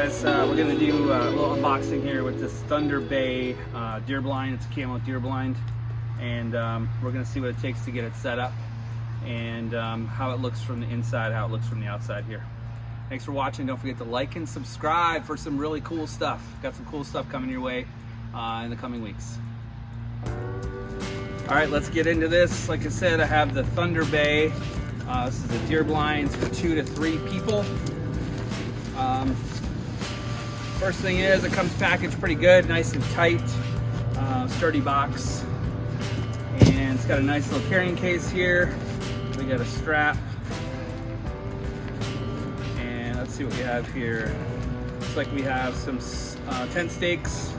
guys, we're gonna do a little unboxing here with this ThunderBay deer blind. It's a camo deer blind, and we're gonna see what it takes to get it set up and how it looks from the inside, how it looks from the outside here. Thanks for watching. Don't forget to like and subscribe for some really cool stuff. Got some cool stuff coming your way in the coming weeks. All right, let's get into this. Like I said, I have the ThunderBay. This is a deer blind for 2 to 3 people. First thing is, it comes packaged pretty good, nice and tight, sturdy box, and it's got a nice little carrying case here. We got a strap, and let's see what we have here. Looks like we have some tent stakes,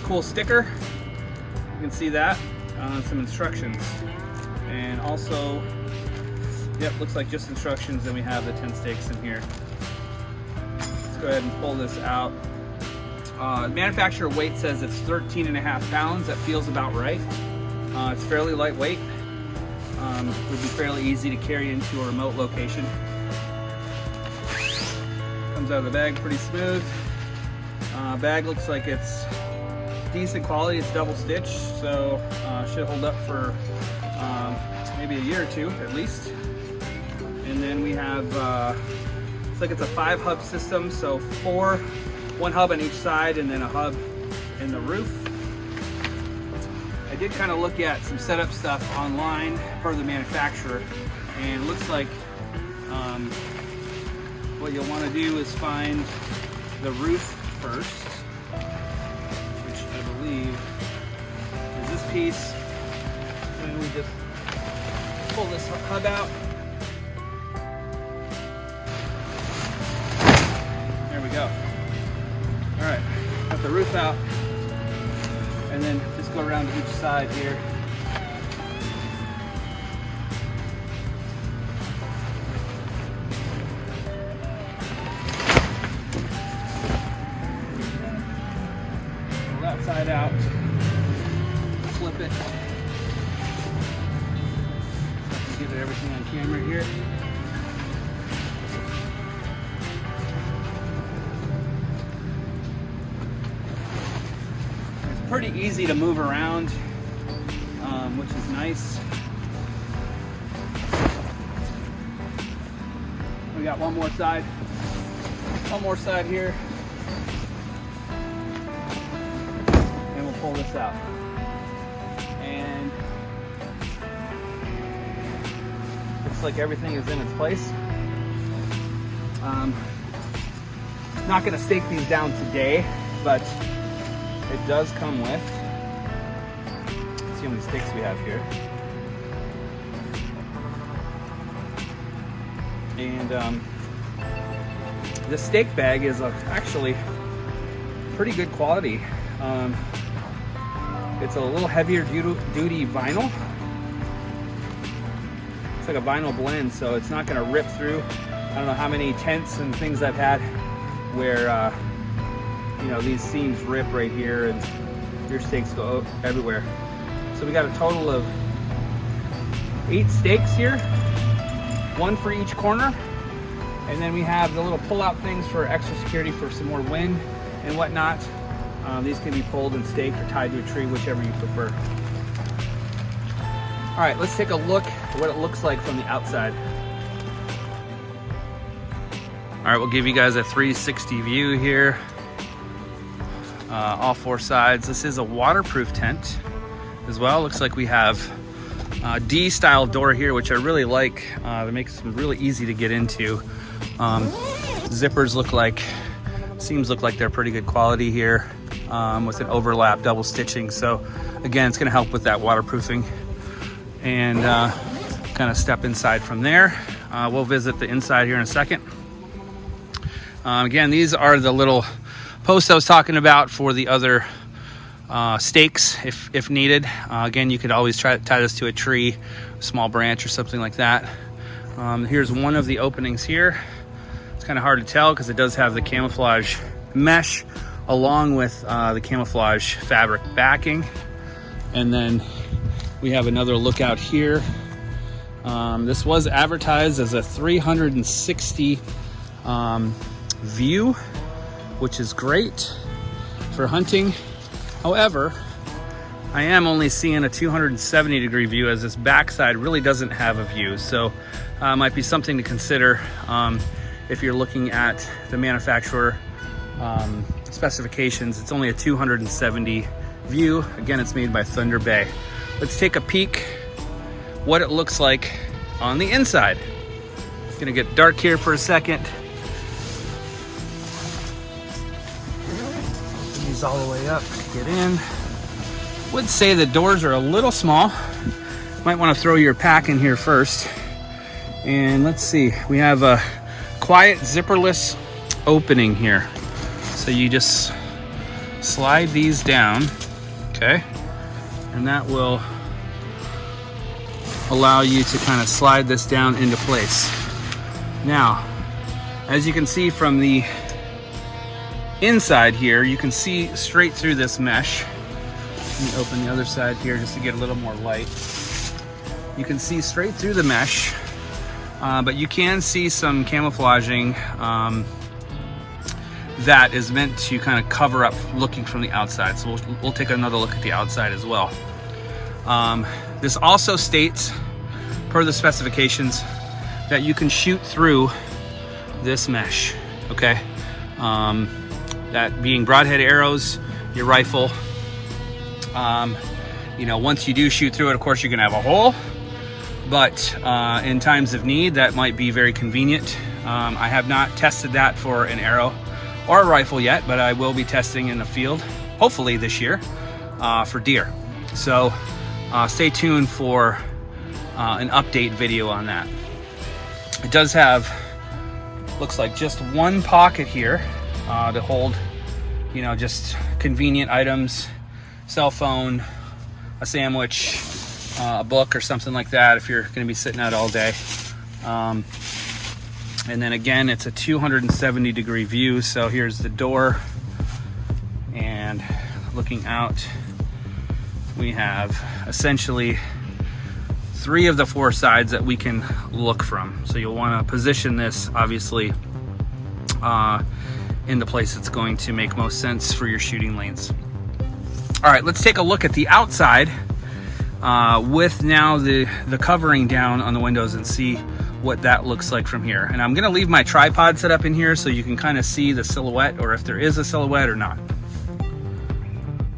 cool sticker. You can see that, some instructions, and also, yep, looks like just instructions. Then we have the tent stakes in here. Go ahead and pull this out. Manufacturer weight says it's 13.5 pounds. That feels about right. It's fairly lightweight. Would be fairly easy to carry into a remote location. Comes out of the bag pretty smooth. Bag looks like it's decent quality. It's double stitched, so should hold up for maybe a year or 2 at least. And then we have looks like it's a 5-hub system, so 1 hub on each side and then a hub in the roof. I did kind of look at some setup stuff online per the manufacturer, and it looks like what you'll want to do is find the roof first, which I believe is this piece. And we just pull this hub out. Go. All right, got the roof out, and then just go around to each side here. Pull that side out, flip it. So I can get everything on camera here. Pretty easy to move around, which is nice. We got one more side here, and we'll pull this out. And looks like everything is in its place. Not going to stake these down today, but it does come with, let's see how many stakes we have here. And the stake bag is actually pretty good quality. It's a little heavier duty vinyl. It's like a vinyl blend, so it's not going to rip through. I don't know how many tents and things I've had where you know, these seams rip right here and your stakes go everywhere. So we got a total of 8 stakes here, 1 for each corner. And then we have the little pull-out things for extra security for some more wind and whatnot. These can be pulled and staked or tied to a tree, whichever you prefer. All right, let's take a look at what it looks like from the outside. All right, we'll give you guys a 360 view here. All 4 sides. This is a waterproof tent as well. Looks like we have a D-style door here, which I really like. That makes them really easy to get into. Zippers seems like they're pretty good quality here, with an overlap double stitching. So again, it's going to help with that waterproofing. And kind of step inside from there. We'll visit the inside here in a second. Again, these are the little posts I was talking about for the other stakes if needed. Again, you could always try to tie this to a tree, a small branch or something like that. Here's one of the openings here. It's kind of hard to tell because it does have the camouflage mesh along with the camouflage fabric backing. And then we have another lookout here. This was advertised as a 360 view. which is great for hunting. However, I am only seeing a 270 degree view, as this backside really doesn't have a view. So might be something to consider if you're looking at the manufacturer specifications. It's only a 270 view. Again, it's made by ThunderBay. Let's take a peek what it looks like on the inside. It's gonna get dark here for a second. Open these all the way up to get in. Would say the doors are a little small. Might want to throw your pack in here first. And let's see, we have a quiet zipperless opening here. So you just slide these down, okay? And that will allow you to kind of slide this down into place. Now, as you can see from the inside here, you can see straight through this mesh. Let me open the other side here just to get a little more light. You can see straight through the mesh, but you can see some camouflaging that is meant to kind of cover up looking from the outside. So we'll take another look at the outside as well. This also states, per the specifications, that you can shoot through this mesh, okay? That being broadhead arrows, your rifle. You know, once you do shoot through it, of course, you're gonna have a hole, but in times of need, that might be very convenient. I have not tested that for an arrow or a rifle yet, but I will be testing in the field, hopefully this year, for deer. So stay tuned for an update video on that. It does have, looks like just one pocket here to hold, you know, just convenient items. Cell phone, a sandwich, a book or something like that if you're going to be sitting out all day. And then again, it's a 270 degree view. So here's the door, and looking out, we have essentially 3 of the 4 sides that we can look from. So you'll want to position this obviously in the place that's going to make most sense for your shooting lanes. All right, let's take a look at the outside with now the covering down on the windows and see what that looks like from here. And I'm gonna leave my tripod set up in here so you can kind of see the silhouette, or if there is a silhouette or not.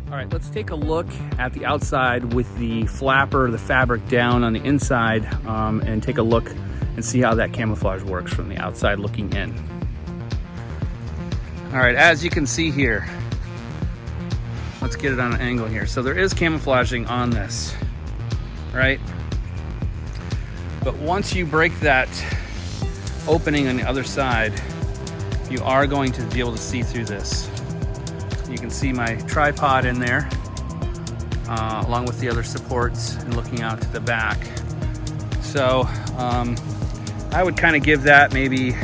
All right, let's take a look at the outside with the flapper, the fabric down on the inside, and take a look and see how that camouflage works from the outside looking in. All right, as you can see here, let's get it on an angle here. So there is camouflaging on this, right? But once you break that opening on the other side, you are going to be able to see through this. You can see my tripod in there, along with the other supports, and looking out to the back. So I would kind of give that maybe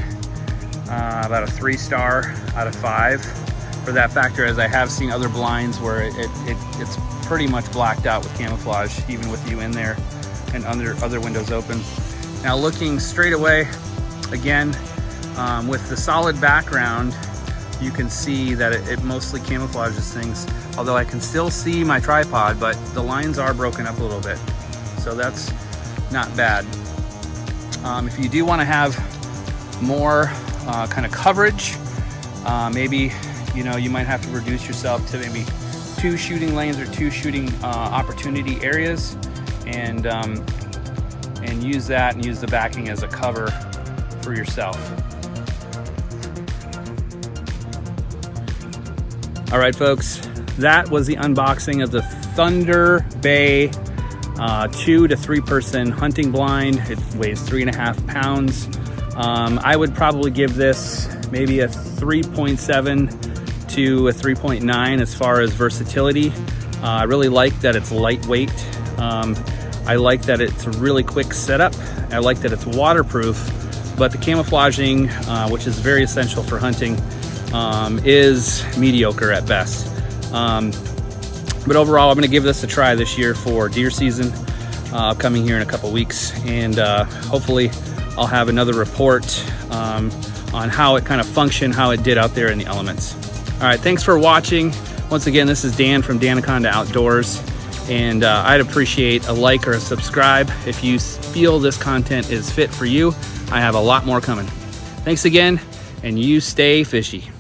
about a 3-star out of 5. For that factor, as I have seen other blinds where it's pretty much blacked out with camouflage, even with you in there and other windows open. Now looking straight away, again, with the solid background, you can see that it mostly camouflages things, although I can still see my tripod, but the lines are broken up a little bit. So that's not bad. If you do want to have more kind of coverage, maybe, you know, you might have to reduce yourself to maybe 2 shooting lanes or 2 shooting opportunity areas, and use that and use the backing as a cover for yourself. All right, folks, that was the unboxing of the ThunderBay 2 to 3 person hunting blind. It weighs 3.5 pounds. I would probably give this maybe a 3.7 to a 3.9 as far as versatility. I really like that it's lightweight. I like that it's a really quick setup. I like that it's waterproof, but the camouflaging, which is very essential for hunting, is mediocre at best. But overall, I'm going to give this a try this year for deer season, coming here in a couple weeks, and hopefully I'll have another report on how it kind of functioned, how it did out there in the elements. All right, thanks for watching. Once again, this is Dan from Danaconda Outdoors, and I'd appreciate a like or a subscribe if you feel this content is fit for you. I have a lot more coming. Thanks again, and you stay fishy.